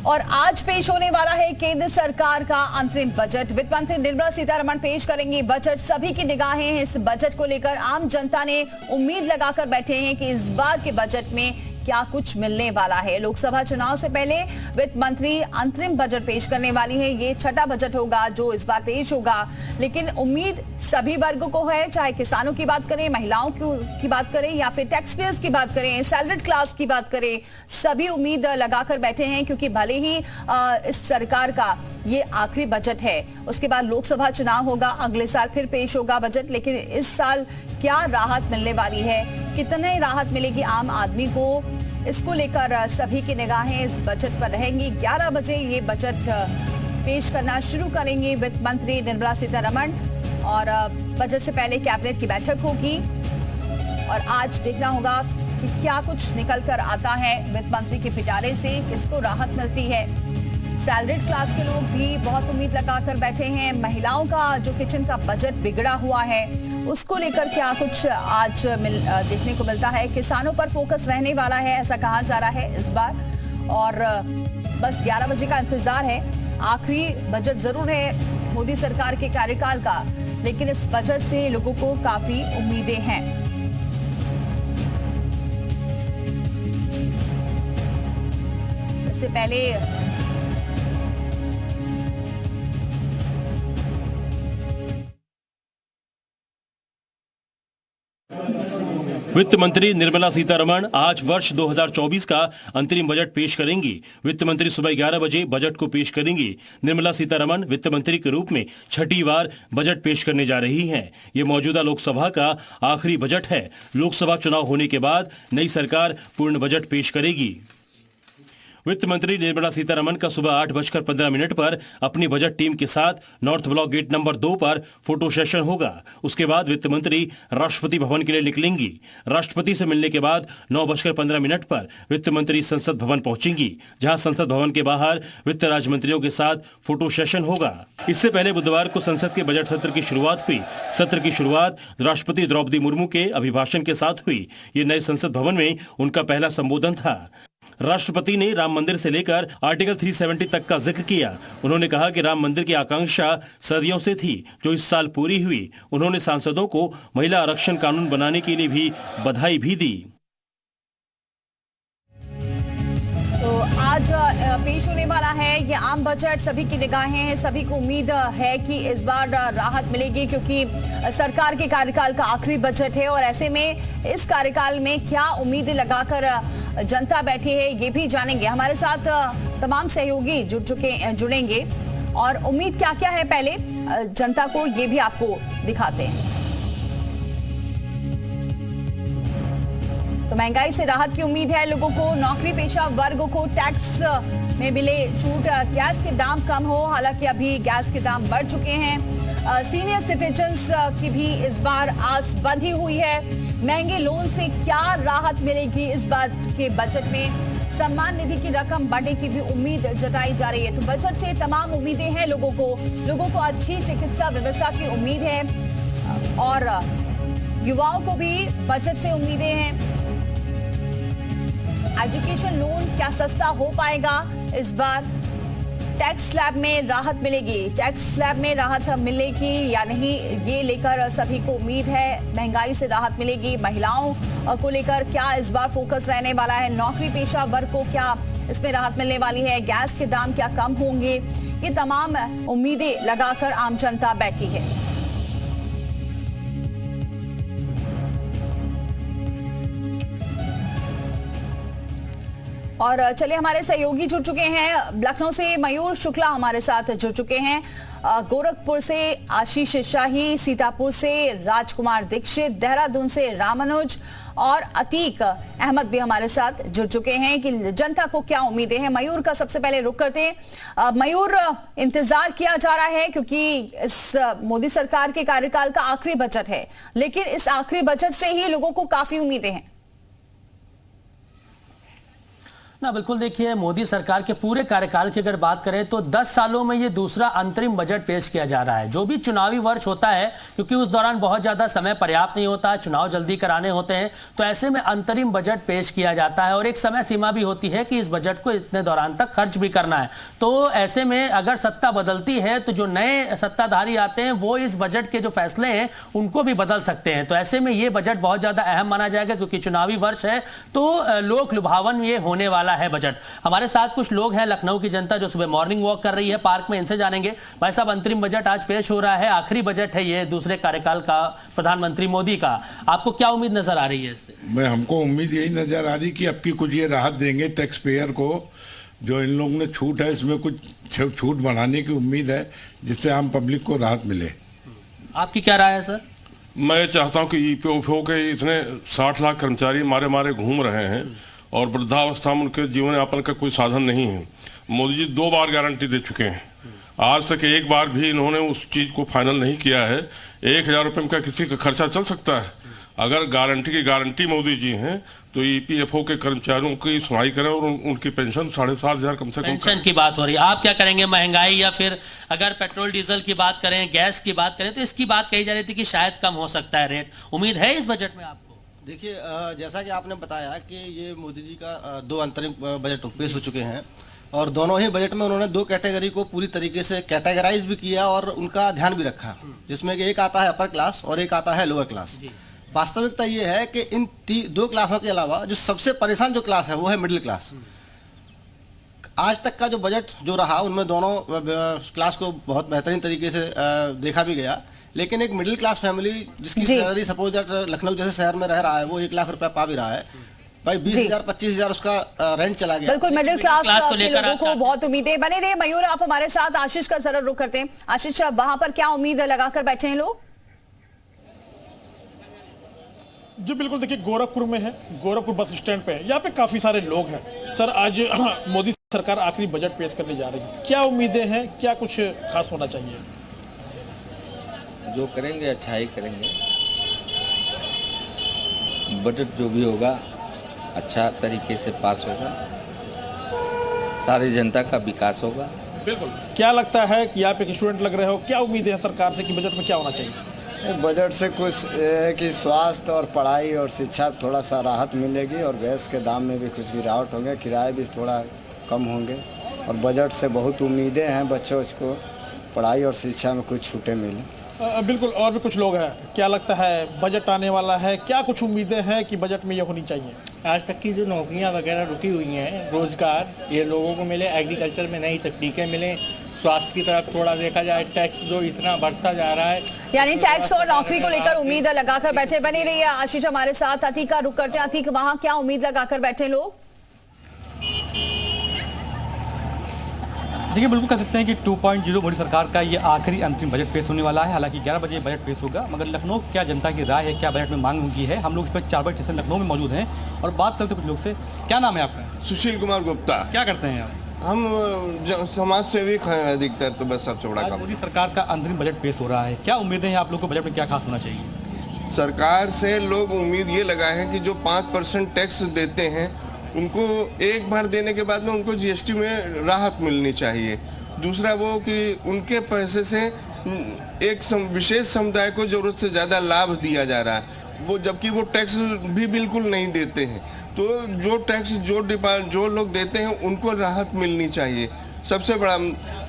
और आज पेश होने वाला है केंद्र सरकार का अंतरिम बजट। वित्त मंत्री निर्मला सीतारमण पेश करेंगी बजट। सभी की निगाहें हैं इस बजट को लेकर। आम जनता ने उम्मीद लगाकर बैठे हैं कि इस बार के बजट में क्या कुछ मिलने वाला है। लोकसभा चुनाव से पहले वित्त मंत्री अंतरिम बजट पेश करने वाली है। ये छठा बजट होगा जो इस बार पेश होगा, लेकिन उम्मीद सभी वर्गों को है, चाहे किसानों की बात करें, महिलाओं की बात करें या फिर टैक्स पेयर्स की बात करें, सैलरीड क्लास की बात करें, सभी उम्मीद लगाकर बैठे हैं क्योंकि भले ही इस सरकार का ये आखिरी बजट है, उसके बाद लोकसभा चुनाव होगा, अगले साल फिर पेश होगा बजट, लेकिन इस साल क्या राहत मिलने वाली है, कितने राहत मिलेगी आम आदमी को, इसको लेकर सभी की निगाहें इस बजट पर रहेंगी। 11 बजे ये बजट पेश करना शुरू करेंगे वित्त मंत्री निर्मला सीतारमण और बजट से पहले कैबिनेट की बैठक होगी और आज देखना होगा कि क्या कुछ निकल कर आता है वित्त मंत्री के पिटारे से, किसको राहत मिलती है। सैलरीड क्लास के लोग भी बहुत उम्मीद लगाकर बैठे हैं। महिलाओं का जो किचन का बजट बिगड़ा हुआ है उसको लेकर क्या कुछ आज देखने को मिलता है। किसानों पर फोकस रहने वाला है ऐसा कहा जा रहा है इस बार, और बस 11 बजे का इंतजार है। आखिरी बजट जरूर है मोदी सरकार के कार्यकाल का, लेकिन इस बजट से लोगों को काफी उम्मीदें हैं। इससे पहले वित्त मंत्री निर्मला सीतारमण आज वर्ष 2024 का अंतरिम बजट पेश करेंगी। वित्त मंत्री सुबह 11 बजे बजट को पेश करेंगी। निर्मला सीतारमण वित्त मंत्री के रूप में छठी बार बजट पेश करने जा रही हैं। ये मौजूदा लोकसभा का आखिरी बजट है। लोकसभा चुनाव होने के बाद नई सरकार पूर्ण बजट पेश करेगी। वित्त मंत्री निर्मला सीतारमण का सुबह 8:15 पर अपनी बजट टीम के साथ नॉर्थ ब्लॉक गेट नंबर 2 पर फोटो सेशन होगा। उसके बाद वित्त मंत्री राष्ट्रपति भवन के लिए निकलेंगी। राष्ट्रपति से मिलने के बाद 9:15 पर वित्त मंत्री संसद भवन पहुंचेंगी, जहां संसद भवन के बाहर वित्त राज्य मंत्रियों के साथ फोटो सेशन होगा। इससे पहले बुधवार को संसद के बजट सत्र की शुरुआत हुई। सत्र की शुरुआत राष्ट्रपति द्रौपदी मुर्मू के अभिभाषण के साथ हुई। ये नए संसद भवन में उनका पहला संबोधन था। राष्ट्रपति ने राम मंदिर से लेकर आर्टिकल 370 तक का जिक्र किया। उन्होंने कहा कि राम मंदिर की आकांक्षा सदियों से थी जो इस साल पूरी हुई। उन्होंने सांसदों को महिला आरक्षण कानून बनाने के लिए भी बधाई भी दी। तो आज पेश होने वाला है ये आम बजट। सभी की निगाहें हैं, सभी को उम्मीद है कि इस बार राहत मिलेगी क्योंकि सरकार के कार्यकाल का आखिरी बजट है और ऐसे में इस कार्यकाल में क्या उम्मीदें लगाकर जनता बैठी है ये भी जानेंगे। हमारे साथ तमाम सहयोगी जुड़ेंगे और उम्मीद क्या क्या है पहले जनता को ये भी आपको दिखाते हैं। तो महंगाई से राहत की उम्मीद है लोगों को। नौकरी पेशा वर्ग को टैक्स में मिले छूट। गैस के दाम कम हो, हालांकि अभी गैस के दाम बढ़ चुके हैं। सीनियर सिटीजन्स की भी इस बार आस बंधी हुई है। महंगे लोन से क्या राहत मिलेगी इस बार के बजट में। सम्मान निधि की रकम बढ़ने की भी उम्मीद जताई जा रही है। तो बजट से तमाम उम्मीदें हैं लोगों को अच्छी चिकित्सा व्यवस्था की उम्मीद है और युवाओं को भी बजट से उम्मीदें हैं। एजुकेशन लोन क्या सस्ता हो पाएगा इस बार। टैक्स स्लैब में राहत मिलेगी, टैक्स स्लैब में राहत मिलेगी या नहीं, ये लेकर सभी को उम्मीद है। महंगाई से राहत मिलेगी। महिलाओं को लेकर क्या इस बार फोकस रहने वाला है। नौकरी पेशा वर्ग को क्या इसमें राहत मिलने वाली है। गैस के दाम क्या कम होंगे। ये तमाम उम्मीदें लगाकर आम जनता बैठी है। और चलिए हमारे सहयोगी जुड़ चुके हैं। लखनऊ से मयूर शुक्ला हमारे साथ जुड़ चुके हैं, गोरखपुर से आशीष शाही, सीतापुर से राजकुमार दीक्षित, देहरादून से रामानुज और अतीक अहमद भी हमारे साथ जुड़ चुके हैं कि जनता को क्या उम्मीदें हैं। मयूर का सबसे पहले रुख करते हैं। मयूर, इंतजार किया जा रहा है क्योंकि इस मोदी सरकार के कार्यकाल का आखिरी बजट है, लेकिन इस आखिरी बजट से ही लोगों को काफी उम्मीदें हैं। ना बिल्कुल, देखिए मोदी सरकार के पूरे कार्यकाल की अगर बात करें तो 10 सालों में ये दूसरा अंतरिम बजट पेश किया जा रहा है। जो भी चुनावी वर्ष होता है, क्योंकि उस दौरान बहुत ज्यादा समय पर्याप्त नहीं होता, चुनाव जल्दी कराने होते हैं, तो ऐसे में अंतरिम बजट पेश किया जाता है और एक समय सीमा भी होती है कि इस बजट को इतने दौरान तक खर्च भी करना है। तो ऐसे में अगर सत्ता बदलती है तो जो नए सत्ताधारी आते हैं वो इस बजट के जो फैसले हैं उनको भी बदल सकते हैं। तो ऐसे में ये बजट बहुत ज्यादा अहम माना जाएगा, क्योंकि चुनावी वर्ष है तो लोक लुभावन ये होने वाला है बजट। हमारे साथ कुछ लोग हैं, लखनऊ की जनता जो सुबह मॉर्निंग वॉक कर रही है पार्क में, इनसे जानेंगे। भाई साहब, अंतरिम बजट आज पेश हो रहा है, आखिरी बजट है ये दूसरे कार्यकाल का प्रधानमंत्री मोदी का, आपको क्या उम्मीद नजर आ रही है इससे? हमको उम्मीद यही नजर आ रही कि अब की कुछ ये राहत देंगे टैक्स पेयर को, जो इन लोगों ने छूट है इसमें कुछ छूट बढ़ाने की उम्मीद है जिससे आम पब्लिक को राहत मिले। आपकी क्या राय है सर? मैं चाहता हूं कि ईपीएफओ के इतने 60 लाख कर्मचारी मारे मारे घूम रहे हैं और वृद्धावस्था में उनके जीवन यापन का कोई साधन नहीं है। मोदी जी 2 बार गारंटी दे चुके हैं, आज तक एक बार भी इन्होंने उस चीज को फाइनल नहीं किया है। 1000 रुपये में क्या किसी का खर्चा चल सकता है? अगर गारंटी की गारंटी मोदी जी हैं तो ईपीएफओ के कर्मचारियों की सुनवाई करें और उनकी पेंशन 7,500 कम से कम। पेंशन की बात हो रही है, आप क्या करेंगे? महंगाई या फिर अगर पेट्रोल डीजल की बात करें, गैस की बात करें, तो इसकी बात कही जा रही थी कि शायद कम हो सकता है रेट, उम्मीद है इस बजट में आपको? देखिए, जैसा कि आपने बताया कि ये मोदी जी का 2 अंतरिम बजट पेश हो चुके हैं और दोनों ही बजट में उन्होंने 2 कैटेगरी को पूरी तरीके से कैटेगराइज भी किया और उनका ध्यान भी रखा, जिसमें कि एक आता है अपर क्लास और एक आता है लोअर क्लास। वास्तविकता ये है कि इन 2 क्लासों के अलावा जो सबसे परेशान जो क्लास है वो है मिडिल क्लास। आज तक का जो बजट जो रहा उनमें दोनों क्लास को बहुत बेहतरीन तरीके से देखा भी गया, लेकिन एक मिडिल क्लास फैमिली जिसकी सैलरी सपोज लखनऊ जैसे शहर में रह रहा है वो 1 लाख रुपया पा भी रहा है, भाई 20,000 25,000 उसका रेंट चला गया। बिल्कुल, मिडिल क्लास के लोगों को बहुत उम्मीदें बने रहे। मयूर, आप हमारे साथ आशीष का जरा रुख करते हैं। आशीष, वहां पर क्या उम्मीद लगाकर बैठे हैं लोग? जी बिल्कुल, देखिए गोरखपुर में है, गोरखपुर बस स्टैंड पे है, यहाँ पे काफी सारे लोग हैं। सर, आज मोदी सरकार आखिरी बजट पेश करने जा रही है, क्या उम्मीदें हैं, क्या कुछ खास होना चाहिए? जो करेंगे अच्छा ही करेंगे, बजट जो भी होगा अच्छा तरीके से पास होगा, सारी जनता का विकास होगा। बिल्कुल, क्या लगता है कि आप एक स्टूडेंट लग रहे हो, क्या उम्मीदें हैं सरकार से कि बजट में क्या होना चाहिए? बजट से कुछ है कि स्वास्थ्य और पढ़ाई और शिक्षा थोड़ा सा राहत मिलेगी और गैस के दाम में भी कुछ गिरावट होंगे, किराए भी थोड़ा कम होंगे और बजट से बहुत उम्मीदें हैं बच्चों को पढ़ाई और शिक्षा में कुछ छूटें मिलें। बिल्कुल, और भी कुछ लोग हैं, क्या लगता है बजट आने वाला है, क्या कुछ उम्मीदें हैं कि बजट में ये होनी चाहिए? आज तक की जो नौकरियां वगैरह रुकी हुई हैं, रोजगार ये लोगों को मिले, एग्रीकल्चर में नई तकनीकें मिले, स्वास्थ्य की तरफ थोड़ा देखा जाए, टैक्स जो इतना बढ़ता जा रहा है, यानी टैक्स और नौकरी को लेकर उम्मीद लगाकर बैठे बनी रही है। आशीष हमारे साथ, अतीक का रुख करते हैं। अतीक, वहां क्या उम्मीद लगाकर बैठे लोग? देखिए, बिल्कुल कह सकते हैं कि 2.0 मोदी सरकार का ये आखिरी अंतिम बजट पेश होने वाला है। हालांकि 11 बजे बजट पेश होगा, मगर लखनऊ क्या जनता की राय है, क्या बजट में मांग उनकी है, हम लोग इस पर 4 बजे स्टेशन लखनऊ में मौजूद हैं और बात करते कुछ लोग से। क्या नाम है आपका? सुशील कुमार गुप्ता। क्या करते हैं आप? हम समाज सेवी हैं अधिकतर, तो बस सबसे बड़ा काम। मोदी सरकार का अंतरिम बजट पेश हो रहा है, क्या उम्मीदें हैं आप लोग को? बजट में क्या खास होना चाहिए? सरकार से लोग उम्मीद ये लगाए हैं कि जो 5% टैक्स देते हैं उनको एक बार देने के बाद में उनको जीएसटी में राहत मिलनी चाहिए। दूसरा वो कि उनके पैसे से एक विशेष समुदाय को जरूरत से ज़्यादा लाभ दिया जा रहा है, वो जबकि वो टैक्स भी बिल्कुल नहीं देते हैं। तो जो टैक्स जो लोग देते हैं उनको राहत मिलनी चाहिए सबसे बड़ा।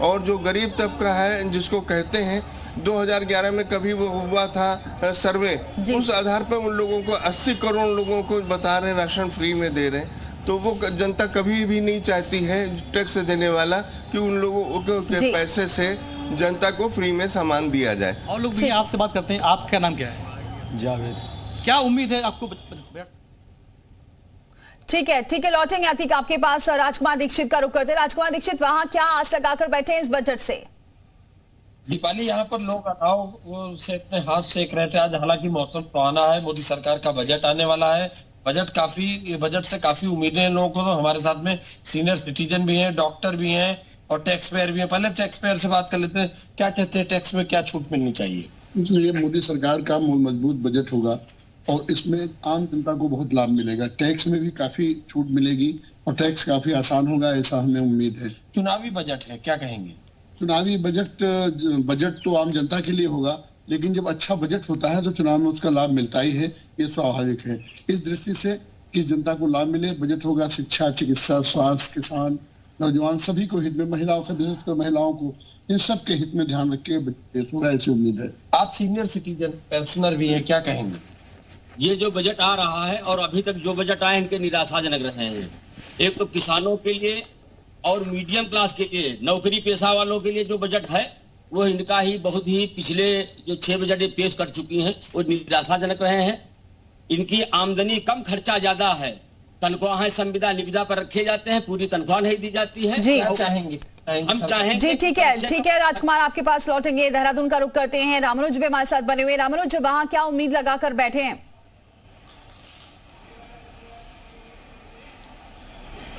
और जो गरीब तबका है जिसको कहते हैं 2011 में कभी वो हुआ था सर्वे, उस आधार पर उन लोगों को 80 करोड़ लोगों को बता रहे राशन फ्री में दे रहे हैं। तो वो जनता कभी भी नहीं चाहती है टैक्स देने वाला कि उन लोगों के पैसे से जनता को फ्री में सामान दिया जाए। और लोग भी आपसे बात करते हैं, आपका नाम क्या है? जावेद। क्या उम्मीद है आपको? ठीक है, लौटेंगे अतीक आपके पास। राजकुमार दीक्षित का रुख करते हैं। राजकुमार दीक्षित, वहां क्या आस लगाकर बैठे हैं इस बजट से? दीपाली, यहाँ पर लोग अनाव से अपने हाथ सेक रहे थे। आज हालांकि मौसम सुहाना है, मोदी सरकार का बजट आने वाला है। बजट से काफी उम्मीदें हैं लोगों को। तो हमारे साथ में सीनियर सिटीजन भी हैं, डॉक्टर भी हैं और टैक्स पेयर भी हैं। पहले टैक्स पेयर से बात कर लेते हैं, क्या कहते हैं टैक्स में क्या छूट मिलनी चाहिए? ये मोदी सरकार का मजबूत बजट होगा और इसमें आम जनता को बहुत लाभ मिलेगा। टैक्स में भी काफी छूट मिलेगी और टैक्स काफी आसान होगा, ऐसा हमें उम्मीद है। चुनावी बजट है, क्या कहेंगे? चुनावी बजट तो आम जनता के लिए होगा, लेकिन जब अच्छा बजट होता है तो चुनाव में उसका लाभ मिलता ही है, ये स्वाभाविक है। इस दृष्टि से कि जनता को लाभ मिले, बजट होगा शिक्षा, चिकित्सा, स्वास्थ्य, किसान, नौजवान, सभी को हित में, महिलाओं का विशेषकर महिलाओं को, इन सब के हित में ध्यान रख के बजट होगा, ऐसी उम्मीद है। आप सीनियर सिटीजन पेंशनर भी है, क्या कहेंगे? ये जो बजट आ रहा है और अभी तक जो बजट आए इनके निराशाजनक रहे हैं। एक तो किसानों के लिए और मीडियम क्लास के लिए, नौकरी पेशा वालों के लिए जो बजट है वो इनका ही बहुत ही पिछले जो 6 बजट पेश कर चुकी हैं वो निराशाजनक रहे हैं। इनकी आमदनी कम, खर्चा ज्यादा है। तनख्वाहें संविदा निविदा पर रखे जाते हैं, पूरी तनख्वाह नहीं दी जाती है। जी चाहेंगे हम चाहेंगे जी, ठीक है राजकुमार, आपके पास लौटेंगे। देहरादून का रुख करते हैं, रामानुज भी हमारे साथ बने हुए। रामानुज, वहां क्या उम्मीद लगाकर बैठे हैं?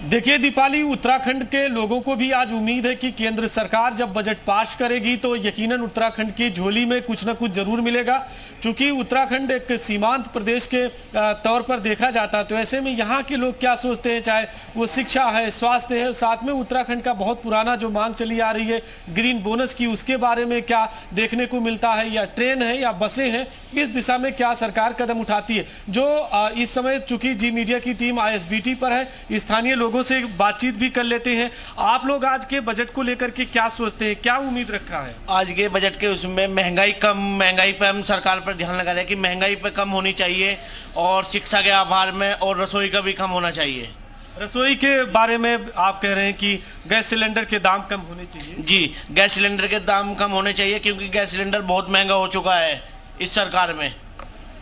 देखिए दीपाली, उत्तराखंड के लोगों को भी आज उम्मीद है कि केंद्र सरकार जब बजट पास करेगी तो यकीनन उत्तराखंड की झोली में कुछ ना कुछ जरूर मिलेगा। क्योंकि उत्तराखंड एक सीमांत प्रदेश के तौर पर देखा जाता है, तो ऐसे में यहाँ के लोग क्या सोचते हैं, चाहे वो शिक्षा है, स्वास्थ्य है, साथ में उत्तराखंड का बहुत पुराना जो मांग चली आ रही है ग्रीन बोनस की, उसके बारे में क्या देखने को मिलता है, या ट्रेन है या बसें हैं, इस दिशा में क्या सरकार कदम उठाती है। जो इस समय चूंकि जी मीडिया की टीम ISBT पर है, स्थानीय लोगों से बातचीत भी कर लेते हैं। आप लोग आज के बजट को लेकर के क्या सोचते हैं, क्या उम्मीद रखा है? आज के बजट के उसमें महंगाई पे हम सरकार पर ध्यान लगा रहे हैं कि महंगाई पे कम होनी चाहिए और शिक्षा के आभार में, और रसोई का भी कम होना चाहिए। रसोई के बारे में आप कह रहे हैं कि गैस सिलेंडर के दाम कम होने चाहिए? जी, गैस सिलेंडर के दाम कम होने चाहिए क्योंकि गैस सिलेंडर बहुत महंगा हो चुका है इस सरकार में।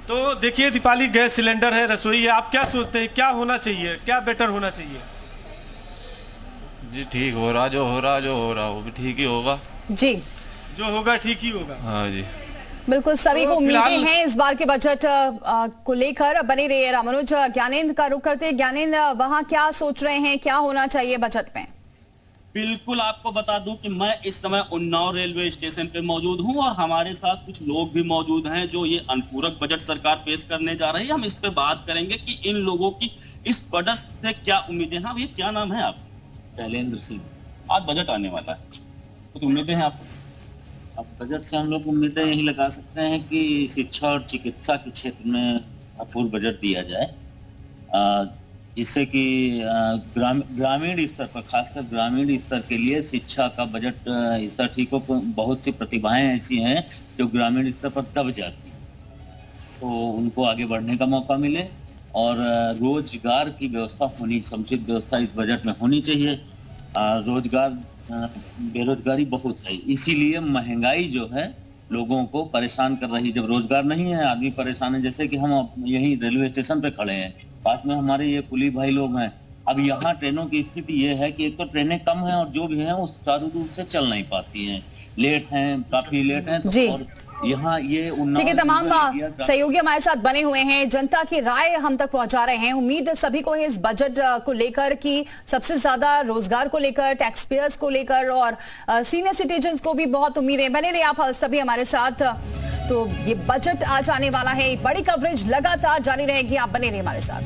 तो देखिए दीपाली, गैस सिलेंडर है, रसोई है, आप क्या सोचते हैं क्या होना चाहिए, क्या बेटर होना चाहिए? जी ठीक हो रहा, जो हो रहा वो भी ठीक ही होगा। जी, जो होगा ठीक ही होगा। हाँ जी, बिल्कुल, सभी को उम्मीदें हैं इस बार के बजट को लेकर। बने रहिए रामानुज। ज्ञानेंद्र का रुख करते हैं। ज्ञानेंद्र, वहां क्या सोच रहे हैं, क्या होना चाहिए बजट में? बिल्कुल, आपको बता दूं कि मैं इस समय उन्नाव रेलवे स्टेशन पे मौजूद हूं और हमारे साथ कुछ लोग भी मौजूद हैं जो ये अनुपूरक बजट सरकार पेश करने जा रही है। हम इस पे बात करेंगे कि इन लोगों की इस बजट से क्या उम्मीदें हैं। ये क्या नाम है आप? शैलेंद्र सिंह। आज बजट आने वाला है, कुछ उम्मीदें हैं आपको? अब बजट से हम लोग उम्मीदें यही लगा सकते हैं कि शिक्षा और चिकित्सा के क्षेत्र में अपूर्व बजट दिया जाए, जिससे कि ग्रामीण स्तर पर, खासकर ग्रामीण स्तर के लिए शिक्षा का बजट स्तर ठीक हो। बहुत सी प्रतिभाएं ऐसी हैं जो ग्रामीण स्तर पर दब जाती हैं, तो उनको आगे बढ़ने का मौका मिले और रोजगार की व्यवस्था होनी, समुचित व्यवस्था इस बजट में होनी चाहिए। रोजगार, बेरोजगारी बहुत है, इसीलिए महंगाई जो है लोगों को परेशान कर रही। जब रोजगार नहीं है, आदमी परेशान है। जैसे कि हम यहीं रेलवे स्टेशन पे खड़े हैं, पास में हमारे ये कुली भाई लोग हैं। अब यहाँ ट्रेनों की स्थिति ये है कि एक तो ट्रेनें कम हैं और जो भी हैं वो सुचारू रूप से चल नहीं पाती हैं, लेट हैं, काफी लेट हैं। तो और यहाँ ये ठीक है, तमाम सहयोगी हमारे साथ बने हुए हैं, जनता की राय हम तक पहुंचा रहे हैं। उम्मीद सभी को है इस बजट को लेकर कि सबसे ज्यादा रोजगार को लेकर, टैक्स पेयर्स को लेकर और सीनियर सिटीजन्स को भी बहुत उम्मीदें। बने रहे आप सभी हमारे साथ। तो ये बजट आज आने वाला है, बड़ी कवरेज लगातार जारी रहेगी, आप बने रहिए हमारे साथ।